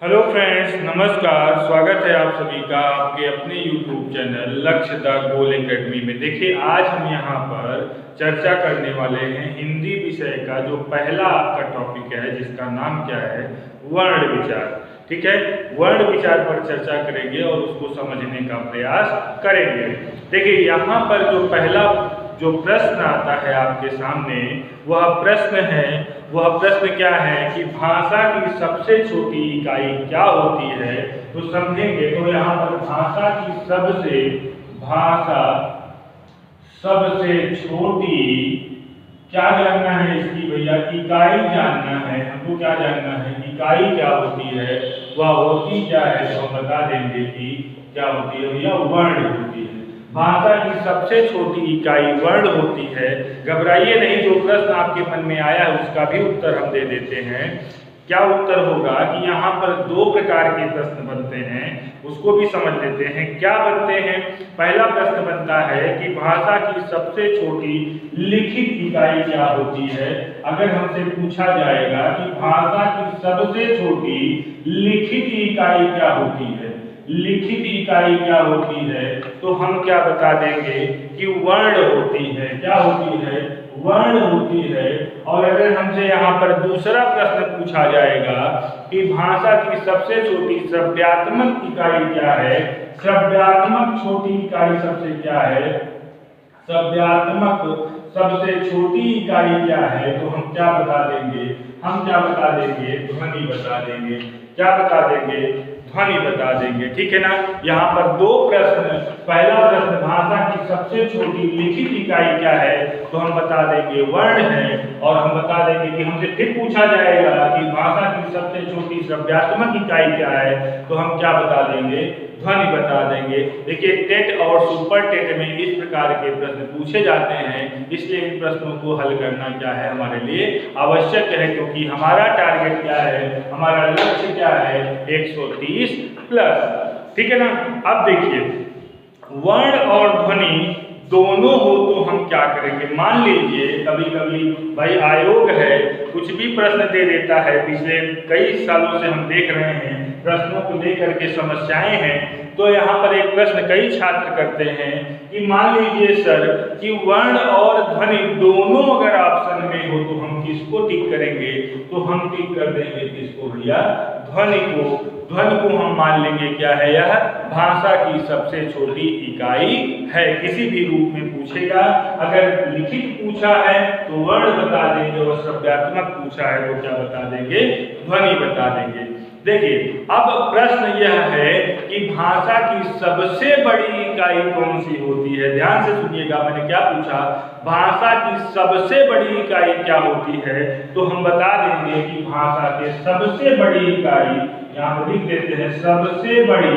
Hello friends, नमस्कार। स्वागत है आप सभी का आपके अपने YouTube चैनल लक्ष्य द गोल एकेडमी में। देखिए, आज हम यहाँ पर चर्चा करने वाले हैं हिंदी विषय का जो पहला आपका टॉपिक है, जिसका नाम क्या है, वर्ण विचार। ठीक है, वर्ण विचार पर चर्चा करेंगे और उसको समझने का प्रयास करेंगे। देखिए, यहाँ पर जो पहला जो प्रश्न आता है आपके सामने, वह प्रश्न क्या है कि भाषा की सबसे छोटी इकाई क्या होती है। तो समझेंगे तो यहाँ पर भाषा सबसे छोटी क्या जानना है इसकी भैया, इकाई जानना है हमको। क्या जानना है, इकाई क्या होती है, वह होती क्या है, तो हम बता देंगे कि क्या होती है भैया, वर्ण होती है। भाषा की सबसे छोटी इकाई वर्ण होती है। घबराइए नहीं, जो प्रश्न आपके मन में आया है उसका भी उत्तर हम दे देते हैं। क्या उत्तर होगा कि यहाँ पर दो प्रकार के प्रश्न बनते हैं, उसको भी समझ लेते हैं। क्या बनते हैं? पहला प्रश्न बनता है कि भाषा की सबसे छोटी लिखित इकाई क्या होती है। अगर हमसे पूछा जाएगा कि भाषा की सबसे छोटी लिखित इकाई क्या होती है, लिखित इकाई क्या होती है, तो हम क्या बता देंगे कि वर्ण होती है। क्या होती है? वर्ण होती है। और अगर हमसे यहाँ पर दूसरा प्रश्न पूछा जाएगा कि भाषा की सबसे छोटी श्रव्यात्मक इकाई क्या है, श्रव्यात्मक छोटी इकाई सबसे क्या है, श्रव्यात्मक सबसे छोटी इकाई क्या है, तो हम क्या बता देंगे, ध्वनि बता देंगे। क्या बता देंगे? ध्वनि बता देंगे। ठीक है ना। यहाँ पर दो प्रश्न, पहला प्रश्न भाषा की सबसे छोटी लिखित इकाई क्या है, तो हम बता देंगे वर्ण है। और हम बता देंगे कि हमसे फिर पूछा जाएगा कि भाषा की सबसे छोटी श्रव्यात्मक इकाई क्या है, तो हम क्या बता देंगे, ध्वनि बता देंगे। देखिए, टेट और सुपर टेट में इस प्रकार के प्रश्न पूछे जाते हैं, इसलिए इन प्रश्नों को हल करना क्या है, हमारे लिए आवश्यक है। क्योंकि हमारा टारगेट क्या है, हमारा लक्ष्य क्या है, 130 प्लस। ठीक है ना। अब देखिए, वर्ण और ध्वनि दोनों हो तो हम क्या करेंगे। मान लीजिए कभी कभी भाई आयोग है, कुछ भी प्रश्न दे देता है। पिछले कई सालों से हम देख रहे हैं, प्रश्नों को लेकर के समस्याएं हैं। तो यहाँ पर एक प्रश्न कई छात्र करते हैं कि मान लीजिए सर कि वर्ण और ध्वनि दोनों अगर ऑप्शन में हो तो हम किसको टिक करेंगे, तो हम टिक कर देंगे किसको भैया, ध्वनि को। ध्वनि को हम मान लेंगे क्या है, यह भाषा की सबसे छोटी इकाई है। किसी भी रूप में पूछेगा, अगर लिखित पूछा है तो वर्ण बता देंगे, और श्रव्यात्मक पूछा है तो क्या बता देंगे, ध्वनि बता देंगे। देखिए, अब प्रश्न यह है कि भाषा की सबसे बड़ी इकाई कौन सी होती है। ध्यान से सुनिएगा, मैंने क्या पूछा, भाषा की सबसे बड़ी इकाई क्या होती है, तो हम बता देंगे कि भाषा के सबसे बड़ी इकाई, यहाँ पर लिख देते हैं, सबसे बड़ी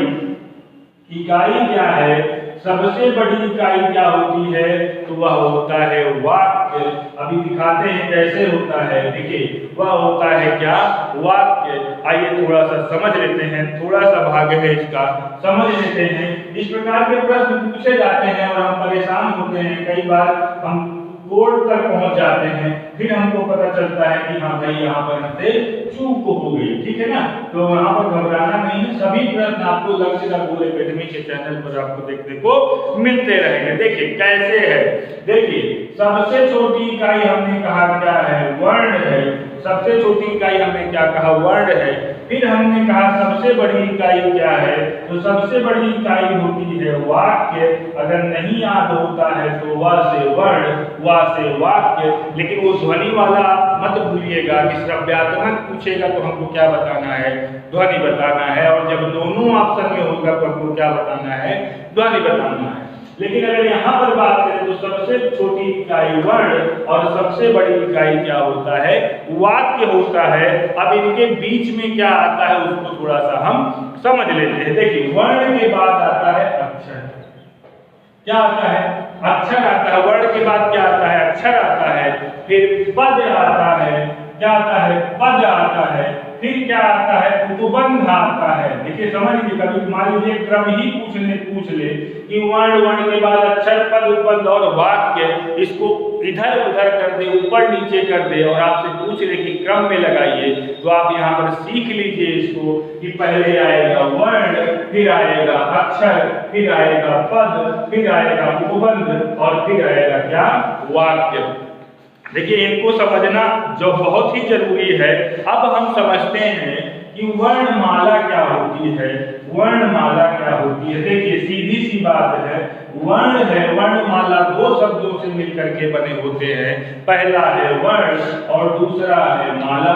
इकाई क्या है, सबसे बड़ी इकाई क्या होती है, तो वह होता है वाक्य। अभी दिखाते हैं कैसे होता है। देखिए, वह होता है क्या, वाक्य। आइए थोड़ा सा समझ लेते हैं, थोड़ा सा भाग है इसका, समझ लेते हैं। इस प्रकार के प्रश्न पूछे जाते हैं और हम परेशान होते हैं। कई बार हम कोर्ट तक पहुंच जाते हैं, फिर हमको पता चलता है कि हाँ भाई यहाँ पर हमसे चूक हो गई। ठीक है ना। तो यहाँ पर घबराना नहीं है, सभी प्रश्न आपको लक्ष्य द गोल एकेडमी के चैनल पर आपको देखने को मिलते रहेंगे। देखिए कैसे है, देखिए सबसे छोटी इकाई हमने कहा क्या है, वर्ण है। सबसे छोटी इकाई हमने क्या कहा, वर्ण है। फिर हमने कहा सबसे बड़ी इकाई क्या है, तो सबसे बड़ी इकाई होती है वाक्य। अगर नहीं याद होता है तो व से वर्ण, व से वाक्य। लेकिन वो ध्वनि वाला आप मत भूलिएगा कि श्रव्यात्मक पूछेगा तो हमको क्या बताना है, ध्वनि बताना है। और जब दोनों ऑप्शन में होगा तो हमको क्या बताना है, ध्वनि बताना है। लेकिन अगर यहाँ पर बात करें तो सबसे छोटी इकाई वर्ण और सबसे बड़ी इकाई क्या होता है, वाक्य होता है। अब इनके बीच में क्या आता है उसको थोड़ा सा हम समझ लेते हैं। देखिए, वर्ण के बाद आता है अक्षर। क्या आता है, अक्षर आता है। वर्ण के बाद क्या आता है, अक्षर आता है। फिर पद आता है। क्या आता है, पद आता है। फिर क्या आता है, उपबंध आता है। देखिए समझ लीजिए, कभी मान लीजिए क्रम ही पूछ ले कि वर्ण के बाद अक्षर, पद, उपबंध और वाक्य, इसको इधर उधर कर दे, ऊपर नीचे कर दे और आपसे पूछ ले कि क्रम में लगाइए, तो आप यहाँ पर सीख लीजिए इसको इसको कि पहले आएगा वर्ण, फिर आएगा अक्षर, फिर आएगा पद, फिर आएगा उपबंध और फिर आएगा क्या, वाक्य। देखिए इनको समझना जो बहुत ही जरूरी है। अब हम समझते हैं कि वर्णमाला क्या होती है। वर्णमाला क्या होती है, देखिए सीधी सी बात है, वर्ण है, वर्णमाला दो शब्दों से मिलकर के बने होते हैं। पहला है वर्ण और दूसरा है माला।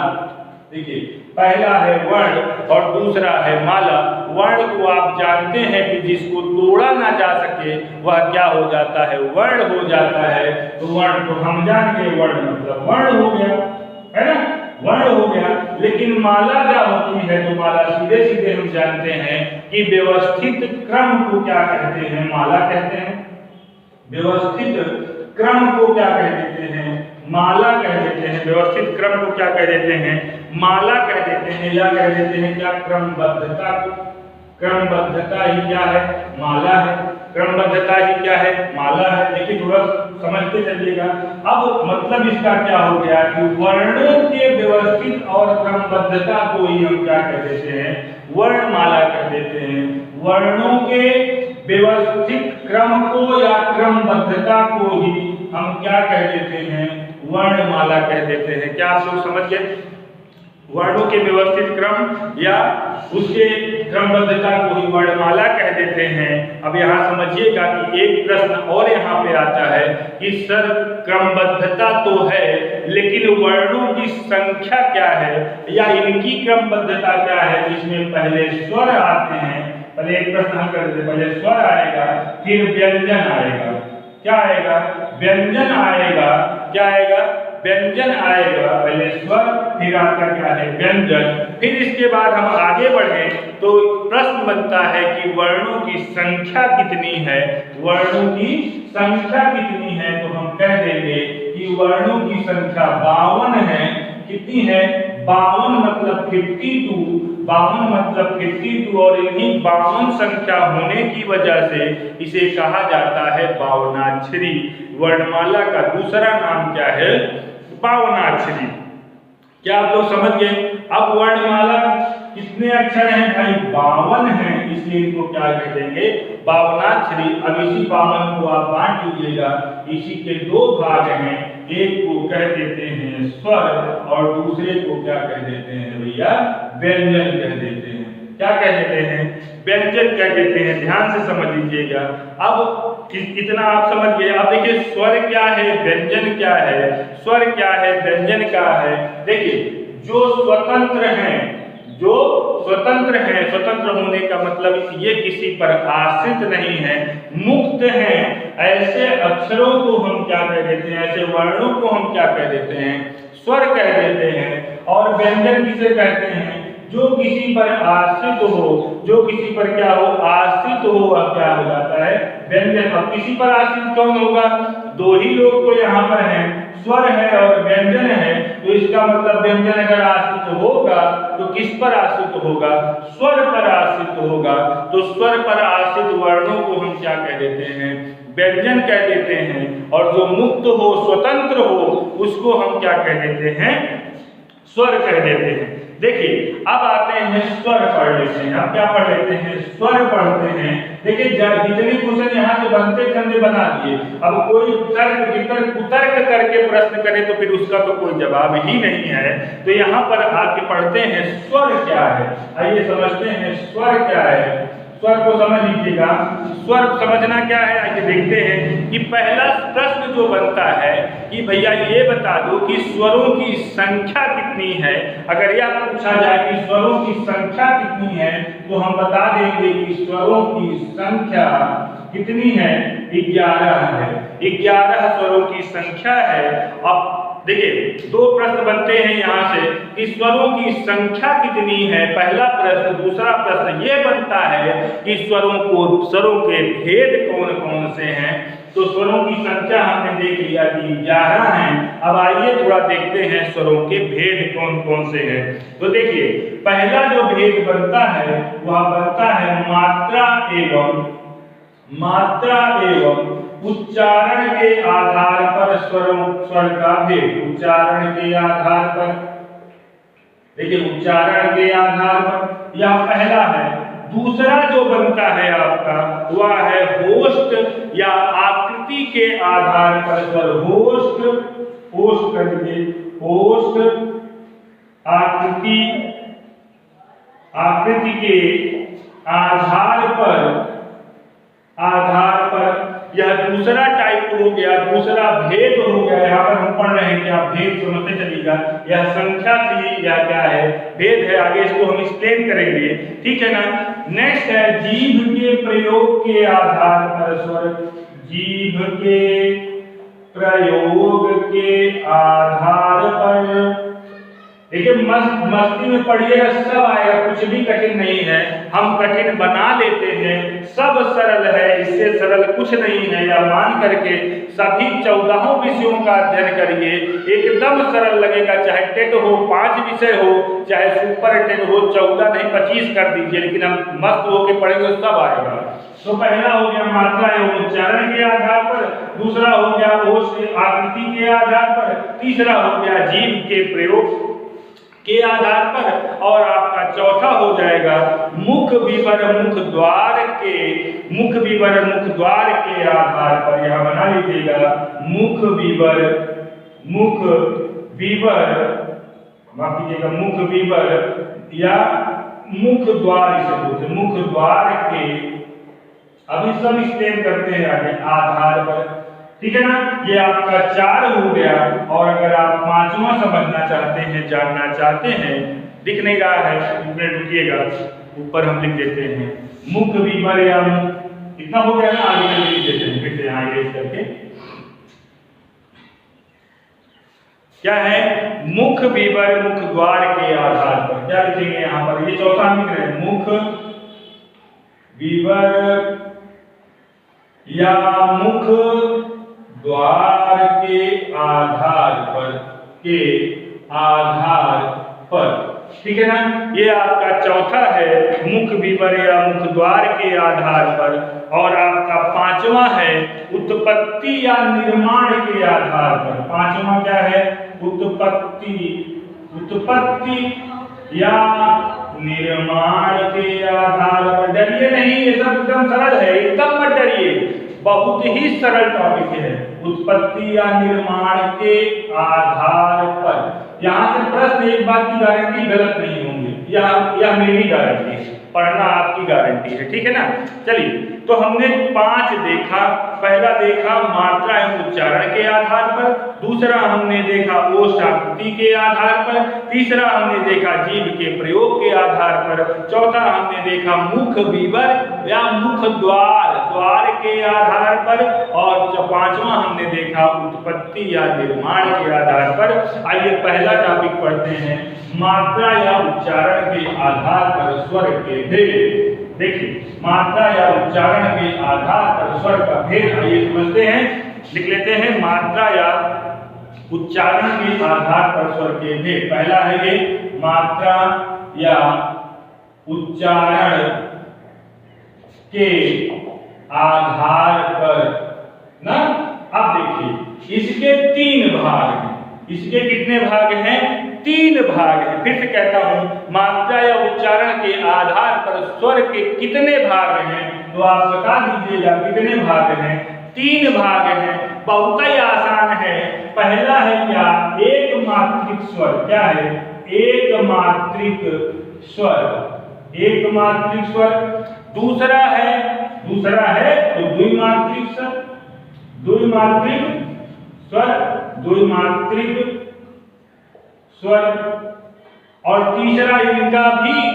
देखिए पहला है वर्ण और दूसरा है माला। वर्ण को आप जानते हैं कि जिसको तोड़ा ना जा सके वह क्या हो जाता है, वर्ण हो जाता है। तो वर्ण को हम जान गए, वर्ण मतलब वर्ण हो गया, है ना, वर्ण हो गया। लेकिन माला क्या होती है, तो माला सीधे सीधे हम जानते हैं कि व्यवस्थित क्रम को क्या कहते हैं, माला कहते हैं। व्यवस्थित क्रम को क्या कह देते हैं, माला कह देते हैं। व्यवस्थित क्रम को क्या कह देते हैं, माला कह देते हैं, या कह देते हैं क्या, क्रमबद्धता को। क्रमबद्धता ही क्या है, माला है। क्रमबद्धता ही क्या है, माला है। देखिए थोड़ा समझते चलिएगा। अब मतलब इसका क्या हो गया कि वर्णों के व्यवस्थित और क्रमबद्धता को ही हम क्या कह देते हैं, वर्णमाला कह देते हैं। वर्णों के व्यवस्थित क्रम को या क्रमबद्धता को ही हम क्या कह देते हैं, वर्णमाला कह देते हैं। क्या आप लोग समझ गए, वर्णों के व्यवस्थित क्रम या उसके क्रमबद्धता को ही वर्णमाला कह देते हैं। अब यहाँ समझिएगा कि एक प्रश्न और यहाँ पे आता है कि सर क्रमबद्धता तो है लेकिन वर्णों की संख्या क्या है, या इनकी क्रमबद्धता क्या है, जिसमें पहले स्वर आते हैं। पहले एक प्रश्न हम कर देते, पहले स्वर आएगा, फिर व्यंजन आएगा। क्या आएगा, व्यंजन आएगा। क्या आएगा, व्यंजन आएगा। पहले स्वर, फिर आपका क्या है, व्यंजन। फिर इसके बाद हम आगे बढ़े तो प्रश्न बनता है कि वर्णों की संख्या कितनी है। वर्णों की संख्या कितनी है, तो हम कह देंगे कि वर्णों की संख्या 52 है। कितनी है, 52 मतलब 52। 52 मतलब 52 और इन्हीं 52 संख्या होने की वजह से इसे कहा जाता है बावनाक्षरी। वर्णमाला का दूसरा नाम क्या है, बावनाक्षरी। क्या आप लोग समझ गए। अब वर्णमाला कितने अक्षर हैं भाई, 52 हैं, इसलिए इनको क्या कह देंगे, बावनाक्षरी। अब इसी 52 को आप बांट लीजिएगा। इसी के दो भाग हैं, एक को कह देते हैं स्वर और दूसरे को क्या कह देते हैं भैया, व्यंजन कह देते हैं। क्या कह देते हैं, व्यंजन कह देते हैं। ध्यान से समझ लीजिएगा। अब इतना आप समझ गए। अब देखिए स्वर क्या है, व्यंजन क्या है, स्वर क्या है, व्यंजन क्या है। देखिए जो स्वतंत्र हैं, जो स्वतंत्र हैं, स्वतंत्र होने का मतलब ये किसी पर आश्रित नहीं है, मुक्त हैं, ऐसे अक्षरों को हम क्या कह देते हैं, ऐसे वर्णों को हम क्या कह देते हैं, स्वर कह देते हैं। और व्यंजन किसे कहते हैं, जो किसी पर आश्रित हो, जो किसी पर क्या हो, आश्रित हो, वह क्या हो जाता है, व्यंजन। अब किसी पर आश्रित कौन होगा, दो ही लोग तो यहाँ पर हैं, स्वर है और व्यंजन है। तो इसका मतलब व्यंजन अगर आश्रित होगा तो किस पर आश्रित होगा, स्वर पर आश्रित होगा। तो स्वर पर आश्रित वर्णों को हम क्या कह देते हैं, व्यंजन कह देते हैं। और जो मुक्त हो, स्वतंत्र हो, उसको हम क्या कह देते हैं, स्वर कह देते हैं। देखिए अब आते हैं स्वर पढ़ लेते हैं। अब क्या पढ़ लेते हैं, स्वर पढ़ते हैं। देखिए जितने क्वेश्चन यहाँ से बनते थे हमने बना दिए। अब कोई तर्क वितर्क कुतर्क करके प्रश्न करे तो फिर उसका तो कोई जवाब ही नहीं है। तो यहाँ पर आके पढ़ते हैं स्वर क्या है। आइए समझते हैं स्वर क्या है। स्वर को समझ लीजिएगा। स्वर समझना क्या है, आइए देखते हैं कि पहला प्रश्न जो बनता है कि भैया ये बता दो कि स्वरों की संख्या कितनी है। अगर यह पूछा जाए कि स्वरों की संख्या कितनी है तो हम बता देंगे कि स्वरों की संख्या कितनी है, 11 है। 11 स्वरों की संख्या है। अब देखिए दो प्रश्न बनते हैं यहाँ से कि स्वरों की संख्या कितनी है, पहला प्रश्न। दूसरा प्रश्न ये बनता है कि स्वरों के भेद कौन कौन से हैं। तो स्वरों की संख्या हमने देख लिया कि 11 हैं। अब आइए थोड़ा देखते हैं स्वरों के भेद कौन कौन से हैं। तो देखिए पहला जो भेद बनता है वह बनता है मात्रा एवं उच्चारण के आधार पर स्वर का भेद। उच्चारण के आधार पर, देखिए उच्चारण के आधार पर यह पहला है। दूसरा जो बनता है आपका वह है होस्ट या आकृति के आधार पर स्वर। होस्ट करके होस्ट आकृति के आधार पर यह दूसरा टाइप हो गया, दूसरा भेद हो गया। यहाँ पर हम पढ़ रहे हैं कि आप भेद समझते चलिएगा। यह संख्या थी या क्या है, भेद है। आगे इसको हम एक्सप्लेन करेंगे, ठीक है ना। नेक्स्ट है जीभ के प्रयोग के आधार पर स्वर। जीभ के प्रयोग के आधार पर देखिए, मस्ती में पढ़िएगा, सब आएगा, कुछ भी कठिन नहीं है। हम कठिन बना लेते हैं, सब सरल है, इससे सरल कुछ नहीं है। या मान करके सभी 14 विषयों का अध्ययन करिए, एकदम सरल लगेगा। चाहे टेट हो, 5 विषय हो, चाहे सुपर टेट हो, 14 नहीं 25 कर दीजिए, लेकिन हम मस्त होकर पढ़ेंगे, सब आएगा। तो पहला हो गया मात्रा एवं उच्चारण के आधार पर, दूसरा हो गया होस्ट आकृति के आधार पर, तीसरा हो गया जीभ के प्रयोग के आधार पर, और आपका चौथा हो जाएगा मुख विवर मुख द्वार के आधार पर। यहां बना लीजिएगा मुख विवर माफ कीजिएगा, मुख विवर या मुख द्वार, इसे बोलते हैं मुख द्वार के। अभी सब एक्सप्लेन करते हैं आगे आधार पर, ठीक है ना। ये आपका 4 हो गया। और अगर आप 5वां समझना चाहते हैं, जानना चाहते हैं, दिख नहीं रहा है, ऊपर रुकिएगा, ऊपर हम लिख देते हैं मुख विवर या इतना हो गया ना, आगे लिख देते हैं फिर से यहाँ इरेज करके। क्या है मुख विवर मुख द्वार के आधार पर, क्या लिखेंगे यहाँ पर, ये चौथा हम लिख रहे हैं मुख विवर या मुख द्वार के आधार पर, ठीक है ना। ये आपका चौथा है मुख विवर या मुख द्वार के आधार पर। और आपका 5वां है उत्पत्ति या निर्माण के आधार पर। 5वां क्या है, उत्पत्ति या निर्माण के आधार पर। डरिए नहीं, ये सब एकदम सरल है, एकदम मत डरिए, बहुत ही सरल टॉपिक है। उत्पत्ति या निर्माण के आधार पर, यहाँ से प्रश्न एक बात की गारंटी गलत नहीं होंगे, यह मेरी गारंटी है, पढ़ना आपकी गारंटी है, ठीक है ना। चलिए, तो हमने 5 देखा। पहला देखा मात्रा एवं उच्चारण के आधार पर, दूसरा हमने देखा ओष्ठ आकृति के आधार पर, तीसरा हमने देखा जीभ के प्रयोग के आधार पर, चौथा हमने देखा मुख विवर या मुख द्वार के आधार पर, और 5वां हमने देखा उत्पत्ति या निर्माण के आधार पर। आइए पहला टॉपिक पढ़ते हैं, मात्रा या उच्चारण के आधार पर स्वर के भेद। देखिए, मात्रा या उच्चारण के आधार पर स्वर का भेद आइए समझते हैं, लिख लेते हैं मात्रा या उच्चारण के आधार पर स्वर के भेद। पहला है ये मात्रा या उच्चारण के आधार पर ना। अब देखिए, इसके 3 भाग हैं। इसके कितने भाग हैं, 3 भाग हैं। फिर से कहता हूं, मात्रा या उच्चारण के आधार पर स्वर के कितने भाग हैं, तो आप बता दीजिएगा कितने भाग हैं। 3 भाग हैं, बहुत ही आसान है। पहला है क्या, एक मात्रिक स्वर। क्या है, एक मात्रिक स्वर। दूसरा है तो द्विमात्रिक स्वर। और तीसरा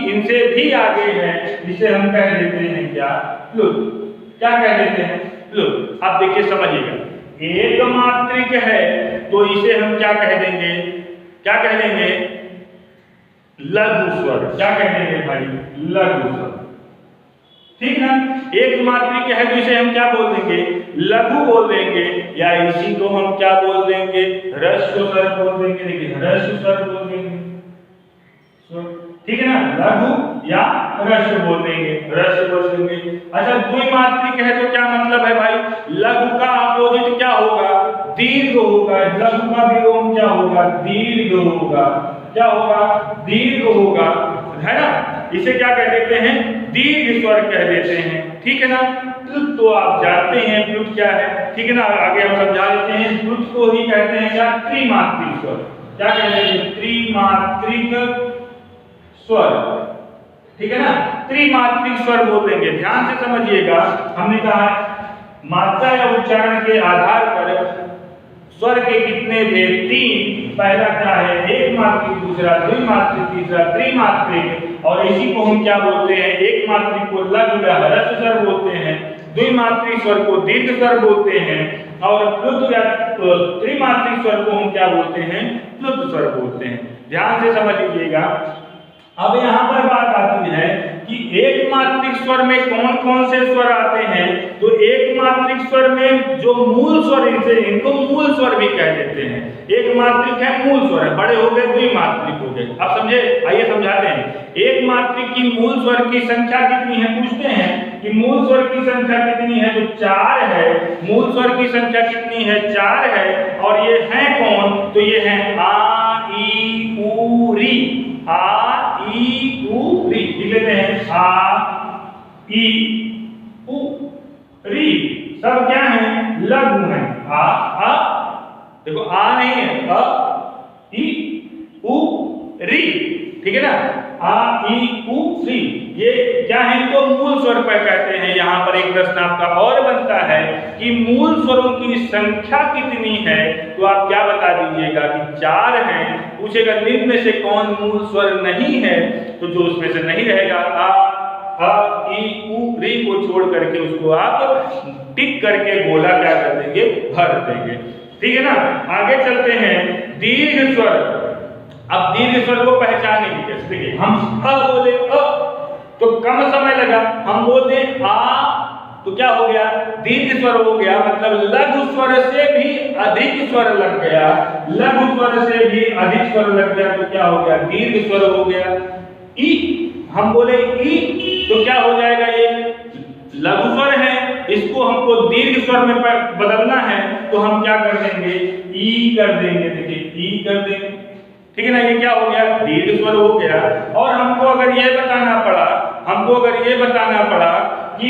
इनसे भी आगे है, जिसे हम कह देते हैं क्या, प्लुत। क्या कह देते हैं, प्लुत। अब देखिए समझिएगा, एक मात्रिक है तो इसे हम क्या कह देंगे, लघु स्वर। क्या कह देंगे भाई, लघु स्वर, ठीक ना। एक मात्रिक है तो इसे हम क्या बोल देंगे, लघु बोल देंगे, या इसी को हम क्या बोल देंगे, ह्रस्व स्वर बोल देंगे। देखिए, ह्रस्व स्वर बोल देंगे, ठीक है ना, लघु या ह्रस्व बोल देंगे, अच्छा, द्विमात्रिक है तो क्या मतलब है भाई, लघु का अपोजिट क्या होगा, दीर्घ होगा। लघु का विलोम क्या होगा, दीर्घ होगा। क्या होगा, दीर्घ होगा, है ना। इसे क्या कह देते हैं, दीर्घ स्वर कह देते हैं, ठीक है ना। प्लुत तो आप जानते हैं प्लुत क्या है, ठीक है ना, आगे हम समझा देते हैं। प्लुत को ही कहते हैं क्या, त्रिमात्रिक स्वर। क्या कहते हैं, त्रिमात्रिक स्वर, ठीक है ना, त्रिमात्रिक स्वर बोलेंगे। ध्यान से समझिएगा, हमने कहा मात्रा या उच्चारण के आधार पर स्वर के कितने भेद, तीन। पहला क्या है, एक मात्रिक, दूसरा द्विमात्रिक, तीसरा त्रिमात्रिक। और इसी को हम क्या बोलते हैं, एक मात्रिक को लघु या ह्रस्व स्वर बोलते हैं, द्विमात्रिक स्वर को दीर्घ स्वर बोलते हैं, और प्लुत या त्रिमात्रिक स्वर को हम क्या बोलते हैं, प्लुत स्वर बोलते हैं। ध्यान से समझ लीजिएगा। अब यहाँ पर बात आती है कि एक मात्रिक स्वर में कौन कौन से स्वर आते हैं। तो एक मात्रिक स्वर में जो मूल स्वर, इनको मूल स्वर भी कह देते हैं। एक मात्रिक है, मूल स्वर है, बड़े हो गए, द्विमात्रिक हो गए। अब समझे, आइए समझाते हैं। एक मात्रिक की मूल स्वर की संख्या कितनी है, पूछते हैं कि मूल स्वर की संख्या कितनी है, तो 4 है। मूल स्वर की संख्या कितनी है, 4 है। और ये हैं कौन, तो ये हैं आ ई उ री, आ ई उ री, लिख लेते हैं आ ई उ री। सब क्या है, लघु है। आ देखो, आ नहीं है, अ ई उ री, ठीक है ना, आ ई उ री। ये क्या है, इनको मूल स्वर पर कहते हैं। यहाँ पर एक प्रश्न आपका और बनता है कि मूल स्वरों की संख्या कितनी है, तो आप क्या बता दीजिएगा कि 4 हैं। पूछेगा निम्न में से कौन मूल स्वर नहीं है, तो जो उसमें से नहीं रहेगा आ ई उ री को छोड़ करके उसको आप टिक करके गोला क्या कर देंगे, भर देंगे, ठीक है ना। आगे चलते हैं, दीर्घ स्वर। अब दीर्घ स्वर को पहचानेंगे कैसे, देखिए हम अ बोले अ तो कम समय लगा, हम बोलते आ तो क्या हो गया, दीर्घ स्वर हो गया, मतलब लघु स्वर से भी अधिक स्वर लग गया। लघु स्वर से भी अधिक स्वर लग गया तो क्या हो गया, दीर्घ स्वर हो गया। ई हम बोले ई तो क्या हो जाएगा, ये लघु स्वर है, इसको हमको दीर्घ स्वर में बदलना है तो हम क्या कर देंगे, ई कर देंगे। देखिए ई कर देंगे, ठीक है ना, ये क्या हो गया, दीर्घ स्वर हो गया। और हमको अगर ये बताना पड़ा कि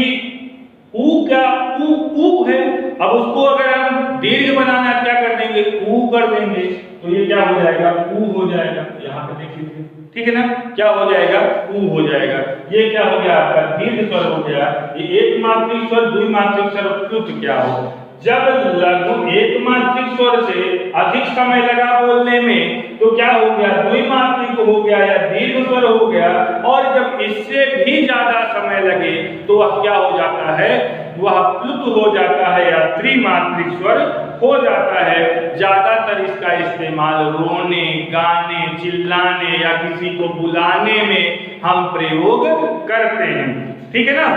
ऊ क्या, ऊ है, अब उसको अगर हम दीर्घ बनाना है क्या कर देंगे, ऊ कर देंगे, तो ये क्या हो जाएगा, ऊ हो जाएगा। यहाँ पे देख लीजिए, ठीक है ना, क्या हो जाएगा, ऊ हो जाएगा। ये क्या हो गया, आपका दीर्घ स्वर हो गया। ये एक मात्रिक स्वर, द्विमात्रिक स्वर, प्लुत क्या हो। जब लघु एक मात्रिक स्वर से अधिक समय लगा बोलने में तो क्या हो गया, द्विमात्रिक हो गया या दीर्घ स्वर हो गया। और जब इससे भी ज्यादा समय लगे तो वह क्या हो जाता है, वह प्लुत हो जाता है या त्रिमात्रिक स्वर हो जाता है। ज्यादातर इसका इस्तेमाल रोने, गाने, चिल्लाने या किसी को बुलाने में हम प्रयोग करते हैं, ठीक है ना।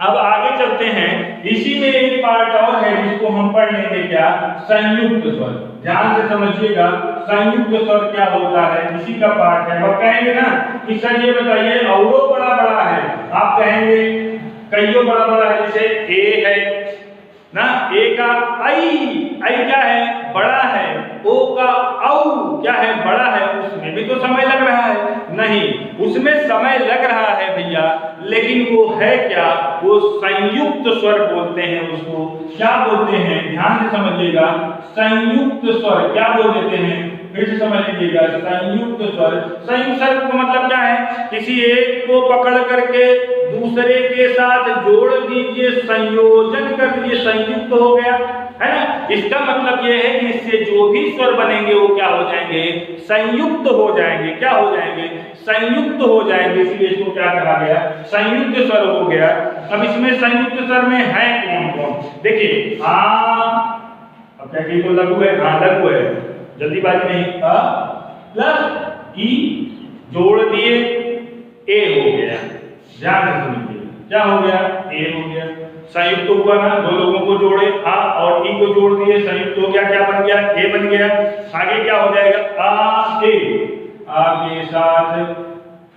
अब आगे चलते हैं, इसी में एक पार्ट और है जिसको हम पढ़ लेंगे, क्या, संयुक्त स्वर। ध्यान से समझिएगा, संयुक्त स्वर क्या होता है, इसी का पार्ट है। वह कहेंगे ना कि सर ये बताइए औरो बड़ा बड़ा है, आप कहेंगे कईयो बड़ा बड़ा है, जैसे ए है ना, ए का आई क्या है, बड़ा है। ओ का औ क्या है, बड़ा है। उसमें भी तो समय लग रहा है, नहीं उसमें समय लग रहा है भैया, लेकिन वो है क्या, वो संयुक्त स्वर बोलते हैं। उसको क्या बोलते हैं, ध्यान से समझिएगा, संयुक्त स्वर क्या बोल देते हैं, फिर से समझ लीजिएगा। संयुक्त स्वर, संयुक्त स्वर का मतलब क्या है, किसी एक को पकड़ करके दूसरे के साथ जोड़ दीजिए, संयोजन कर दीजिए, संयुक्त हो गया, है ना। इसका मतलब ये है कि इससे जो भी स्वर बनेंगे वो क्या हो जाएंगे, संयुक्त हो जाएंगे। क्या हो जाएंगे, संयुक्त हो जाएंगे, इसलिए इसको क्या कहा गया, संयुक्त स्वर हो गया। अब इसमें संयुक्त स्वर में है कौन कौन, देखिए आ, अब क्या कि तो लघु है, हाँ लघु है, जल्दीबाजी नहीं, अ प्लस ई जोड़ दिए ए हो गया। ध्यान से सुनिए, क्या हो गया, ए हो गया। संयुक्त हुआ ना, दो लोगों को जोड़े आ और ई को जोड़ दिए, संयुक्त हो गया, क्या बन गया, ए बन गया। आगे क्या हो जाएगा, आ ए, आ के साथ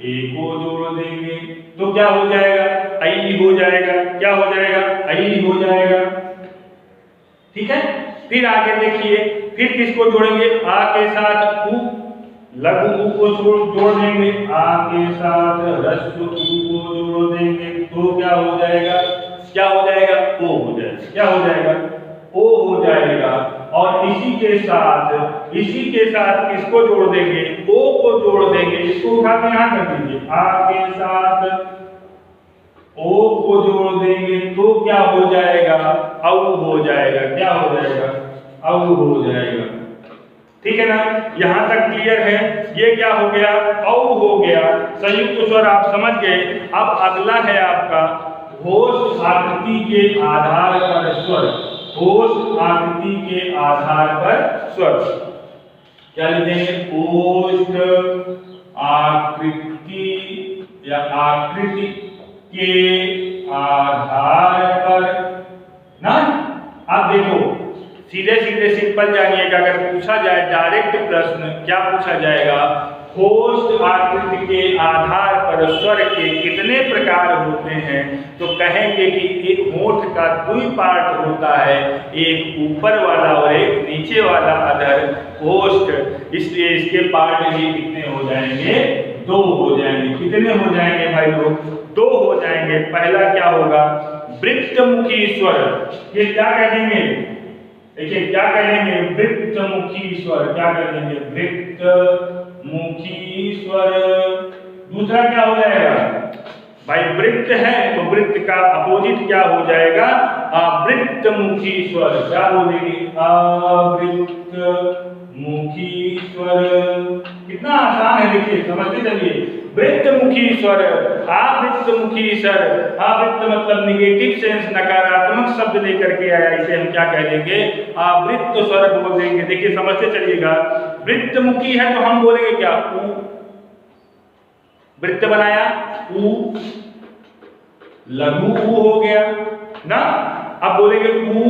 ए को जोड़ देंगे तो क्या हो जाएगा, आई हो जाएगा। क्या हो जाएगा, आई हो जाएगा, ठीक है। फिर आगे देखिए, फिर किसको जोड़ेंगे, आ के साथ उ, लघु ऊ को जोड़ देंगे, आ के साथ ह्रस्व ऊ को जोड़ देंगे तो क्या हो जाएगा, क्या हो जाएगा, ओ हो जाएगा, क्या हो जाएगा, ओ हो जाएगा। और इसी के साथ किसको जोड़ देंगे, ओ को जोड़ देंगे, इसको उठा के यहां कर दीजिए, आ के साथ ओ को जोड़ देंगे तो क्या हो जाएगा, औ हो जाएगा, क्या हो जाएगा, औ हो जाएगा। ठीक है ना, यहां तक क्लियर है। ये क्या हो गया, औ हो गया, संयुक्त स्वर आप समझ गए। अब अगला है आपका होश आकृति के आधार पर स्वर, होश आकृति के आधार पर स्वर। क्या लिखेंगे, होश आकृति या आकृति के आधार पर ना। आप देखो सीधे सीधे सिंपल जानिएगा, अगर पूछा जाए डायरेक्ट प्रश्न क्या पूछा जाएगा, होश आकृति के आधार पर स्वर के कितने प्रकार होते हैं, तो कहेंगे कि एक होठ का दुई पार्ट होता है, एक ऊपर वाला और एक नीचे वाला अधर होस्ट, इसलिए इसके पार्ट भी कितने हो जाएंगे, दो हो जाएंगे। कितने हो जाएंगे भाई लोग, दो हो जाएंगे। पहला क्या होगा, वृत्तमुखी स्वर, ये क्या कहेंगे, देखिए क्या कहेंगे, वृत्तमुखी स्वर, क्या कहेंगे, वृत्तमुखी स्वर। दूसरा क्या हो जाएगा भाई, वृत्त है तो वृत्त का अपोजिट क्या हो जाएगा, आवृत्तमुखी स्वर। क्या बोलेंगे, आवृत्तमुखी स्वर। कितना आसान है, देखिए समझते चलिए। वृत्तमुखी स्वर, आवृत्तमुखी स्वर, आवृत्त मतलब निगेटिव सेंस, नकारात्मक शब्द लेकर के आया, इसे हम क्या कह देंगे, आवृत्त स्वर बोल देंगे। देखिए समझते चलिएगा, वृत्तमुखी है तो हम बोलेंगे क्या, ऊ, वृत्त बनाया ऊ, लघु ऊ हो गया ना। अब बोलेंगे ऊ,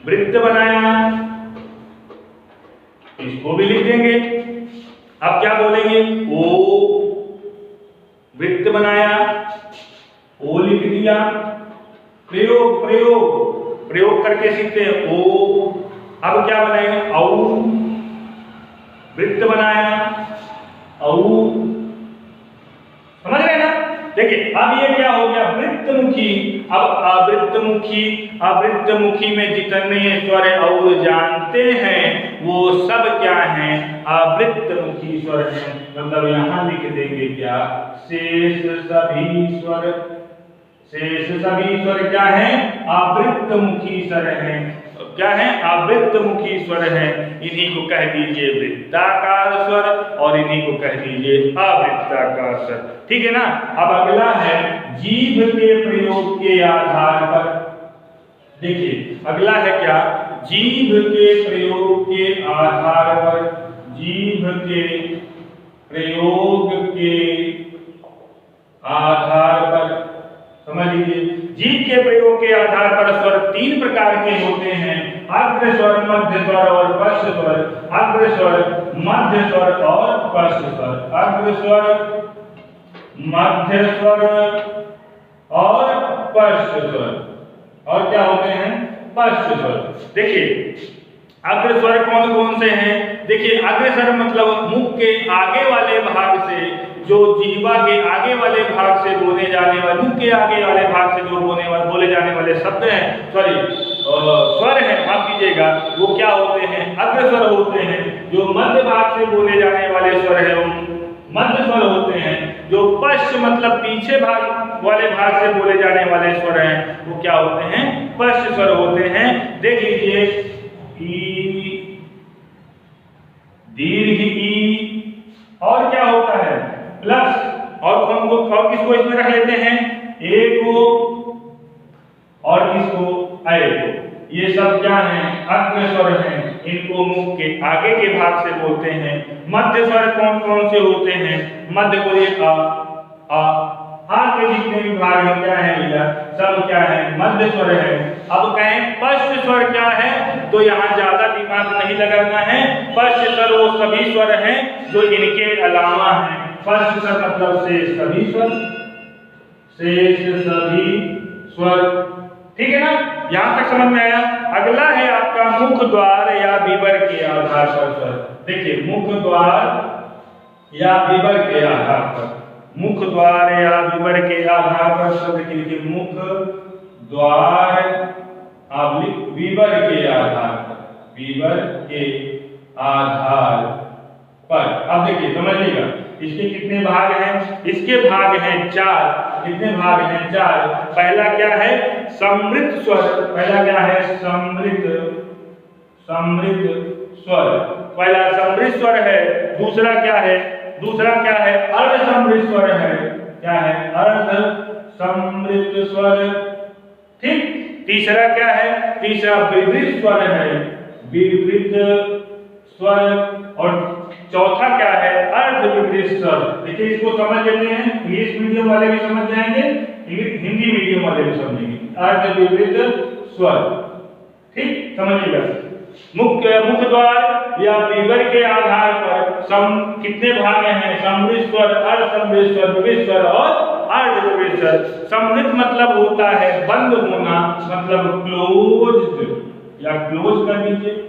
वृत्त बनाया, इसको भी लिख देंगे। अब क्या बोलेंगे, ओ, वृत्त बनाया, ओ लिख दिया। प्रयोग प्रयोग प्रयोग करके सीखते हैं, ओ। अब क्या बनाएंगे, औ, वृत्त बनाया, औ। समझ रहे ना। देखिए अब ये क्या हो गया, वृत्तमुखी। अब आवृत्तमुखी, आवृत्तमुखी में जितने स्वर और जानते हैं वो सब क्या हैं, आवृत्तमुखी स्वर हैं। मतलब यहां लिख देंगे क्या, शेष सभी स्वर, शेष सभी स्वर क्या है, आवृत्तमुखी स्वर हैं। क्या है, आवृत्तमुखी स्वर हैं। इन्हीं को कह दीजिए वृत्ताकार स्वर और इन्हीं को कह दीजिए अवृत्ताकार स्वर। ठीक है ना। अब अगला है जीभ के प्रयोग के आधार पर। देखिए अगला है क्या, जीभ के प्रयोग के आधार पर, जीभ के प्रयोग के आधार पर समझ लीजिए। जीभ के प्रयोग के आधार पर स्वर तीन प्रकार के होते हैं, अग्र स्वर, मध्य स्वर और पश्च स्वर। अग्र स्वर, मध्य स्वर और पश्च स्वर। अग्र स्वर, मध्य स्वर और पश्च स्वर। और क्या होते हैं, पश्च स्वर। देखिए अग्र स्वर कौन कौन से हैं, देखिए अग्र स्वर मतलब मुख के आगे वाले भाग से, जो जीवा के आगे वाले भाग से बोले जाने वाले, मुख के आगे वाले भाग से जो बोले जाने वाले शब्द हैं, सॉरी स्वर है, माफ कीजिएगा, वो क्या होते हैं, अग्र स्वर होते हैं। जो मध्य भाग से बोले जाने वाले स्वर है वो मध्य स्वर होते हैं। जो पश्च मतलब पीछे भाग वाले भाग से बोले जाने वाले स्वर हैं वो क्या होते हैं, पश्च स्वर होते हैं। देख लीजिए ई, दीर्घ ई, और क्या होता है प्लस, और कौन को, और किसको इसमें रख लेते हैं, ए को और किसको, ऐ को। ये सब क्या हैं, अग्र स्वर हैं। इनको मुख के आगे के भाग से बोलते हैं। मध्य स्वर कौन कौन से होते हैं, मध्य को ये आ के जितने भी भाग हैं क्या है भैया, सब क्या है, मध्य स्वर है। अब कहें पश्च स्वर क्या है, तो यहाँ ज्यादा दिमाग नहीं लगाना है। पश्च स्वर वो सभी स्वर हैं जो इनके अलावा हैं। पश्च स्वर मतलब शेष सभी स्वर, शेष सभी स्वर। ठीक है ना। यहाँ तक समझ में आया। अगला है आपका मुख द्वार या विवर के आधार पर स्वर। देखिए मुख द्वार या विवर के आधार पर, मुख द्वार या विवर के आधार पर स्वर। देखिए मुख द्वार विवर के आधार पर, विवर के आधार पर। अब देखिए समझिएगा इसके कितने भाग हैं, इसके भाग हैं 4। कितने भाग हैं? 4। पहला क्या है? समृद्ध स्वर। पहला क्या है? समृद्ध स्वर। पहला समृद्ध स्वर है। दूसरा क्या है? दूसरा क्या है? अर्ध समृद्ध स्वर है। क्या है? अर्ध समृद्ध स्वर। ठीक। तीसरा क्या है? तीसरा विवृत स्वर है, विवृत स्वर। और चौथा क्या है? अर्ध विवृत स्वर। देखिए इसको समझ लेते हैं, इंग्लिश मीडियम वाले भी समझ जाएंगे, हिंदी मीडियम वाले भी समझेंगे। अर्ध विवृत स्वर। ठीक, समझिएगा। मुख द्वार या विवर के आधार पर कितने भाग हैं? समृद्ध स्वर, अर्ध समृद्ध स्वर, विवृत स्वर और अर्ध विवृत स्वर। समृद्ध मतलब होता है बंद होना, मतलब क्लोज्ड या क्लोज कर दीजिए,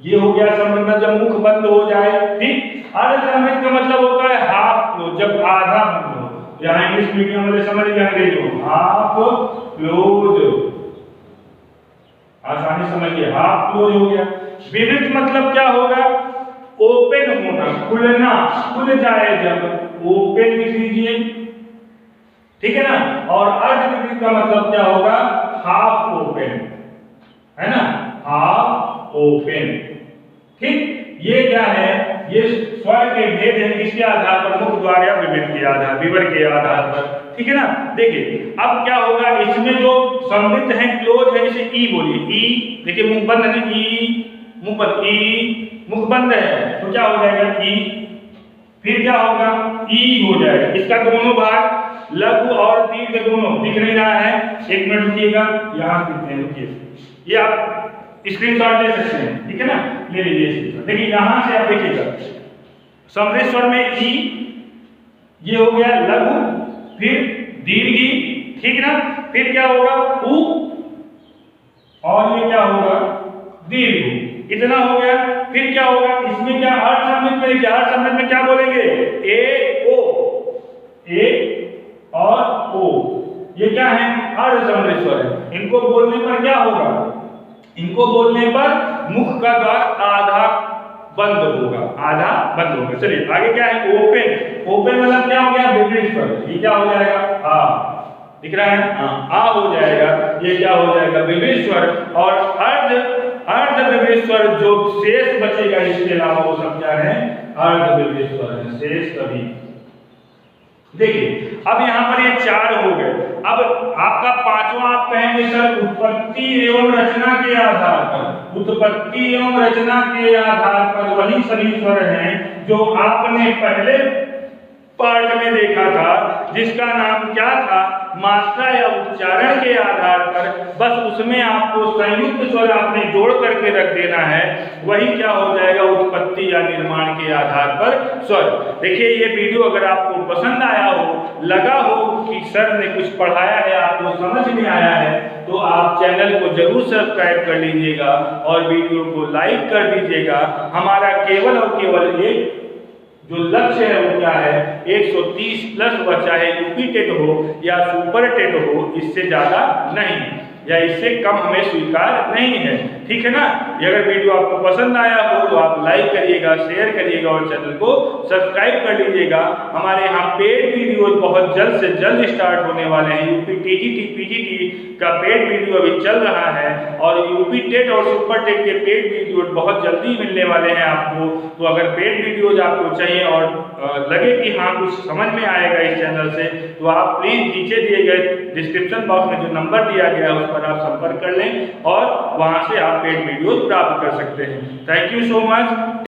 ये हो गया समृद्ध, जब मुख बंद हो जाए। ठीक। अर्ध समृद्ध का मतलब होता है हाफ क्लोज, जब आधा बंद हो। यहाँ इंग्लिश मीडियम वाले समझ गए, अंग्रेजी हो, हाफ क्लोज, आसानी समझिए, हाफ क्लोज हो गया। विवृत मतलब क्या होगा? ओपन होना, खुलना, खुल जाए जब, ओपन लिख लीजिए। ठीक है ना। और अर्ध विवृत का मतलब क्या होगा? हाफ ओपन, है ना, हाफ ओपन। ठीक। ये क्या है? ये स्वर के भेद हैं किसके आधार पर? मुख द्वार या विवर के आधार पर। ठीक है ना। देखिए अब क्या होगा, इसमें जो समृद्ध है, क्लोज है, इसे ई बोलिए, ई। देखिए मुख बंद है, ई, मुख बंद, ई, मुख बंद है तो क्या हो जाएगा? ई। फिर क्या होगा? ई हो जाएगा। इसका दोनों भाग लघु और दीर्घ दोनों दिख नहीं रहा है, एक मिनट रुकिएगा, यहाँ दिखते हैं, रुकिए, ये आप स्क्रीनशॉट ले सकते हैं। ठीक है ना, ले लीजिए। देखिए यहां से आप देखिएगा, समृद्ध स्वर में ई, ये हो गया लघु, फिर दीर्घी, ठीक ना। फिर क्या होगा? उ, और ये क्या होगा? दीर्घ। इतना हो गया। फिर क्या होगा? इसमें क्या अर्ध समृद्ध में, क्या अर्ध समृद्ध में क्या बोलेंगे? ए ओ, ए और ओ, ये क्या है? अर्ध समृद्ध स्वर है। इनको बोलने पर क्या होगा? इनको बोलने पर मुख का द्वार आधा बंद होगा, आधा बंद होगा। चलिए आगे क्या है? ओपन। ओपन मतलब क्या हो गया? विवृत स्वर। ये क्या हो जाएगा? आ, दिख रहा है? हाँ, आ हो जाएगा। ये क्या हो जाएगा? विवृत स्वर। और अर्ध विवृत स्वर जो शेष बचेगा इसके अलावा वो सब क्या है? अर्ध विवृत स्वर है, शेष सभी। देखिए अब यहाँ पर ये 4 हो गए। अब आपका पांचवा आप कहेंगे सर उत्पत्ति एवं रचना के आधार पर। उत्पत्ति एवं रचना के आधार पर वही सभी स्वर हैं जो आपने पहले पार्ट में देखा था, जिसका नाम क्या था? मात्रा या उच्चारण के आधार पर। बस उसमें आपको संयुक्त स्वर आपने जोड़ करके रख देना है, वही क्या हो जाएगा? उत्पत्ति या निर्माण के आधार पर स्वर। देखिए ये वीडियो अगर आपको पसंद आया हो, लगा हो कि सर ने कुछ पढ़ाया है, आपको समझ में आया है, तो आप चैनल को जरूर सब्सक्राइब कर लीजिएगा और वीडियो को लाइक कर दीजिएगा। हमारा केवल और केवल एक जो लक्ष्य है वो क्या है? 130 प्लस, वह चाहे यूपी टेट हो या सुपर टेट हो, इससे ज्यादा नहीं या इससे कम हमें स्वीकार नहीं है। ठीक है ना। ये अगर वीडियो आपको पसंद आया हो तो आप लाइक करिएगा, शेयर करिएगा और चैनल को सब्सक्राइब कर लीजिएगा। हमारे यहाँ पेड वीडियो बहुत जल्द से जल्द स्टार्ट होने वाले हैं। यूपी टीजीटी पीजीटी का पेड वीडियो अभी चल रहा है और यूपी टेट और सुपर टेट के पेड वीडियो बहुत जल्दी मिलने वाले हैं आपको। तो अगर पेड वीडियोज आपको चाहिए और लगे कि हाँ कुछ समझ में आएगा इस चैनल से, तो आप प्लीज नीचे दिए गए डिस्क्रिप्शन बॉक्स में जो नंबर दिया गया है उस पर आप संपर्क कर लें और वहां से आप पेड वीडियो प्राप्त कर सकते हैं। Thank you so much.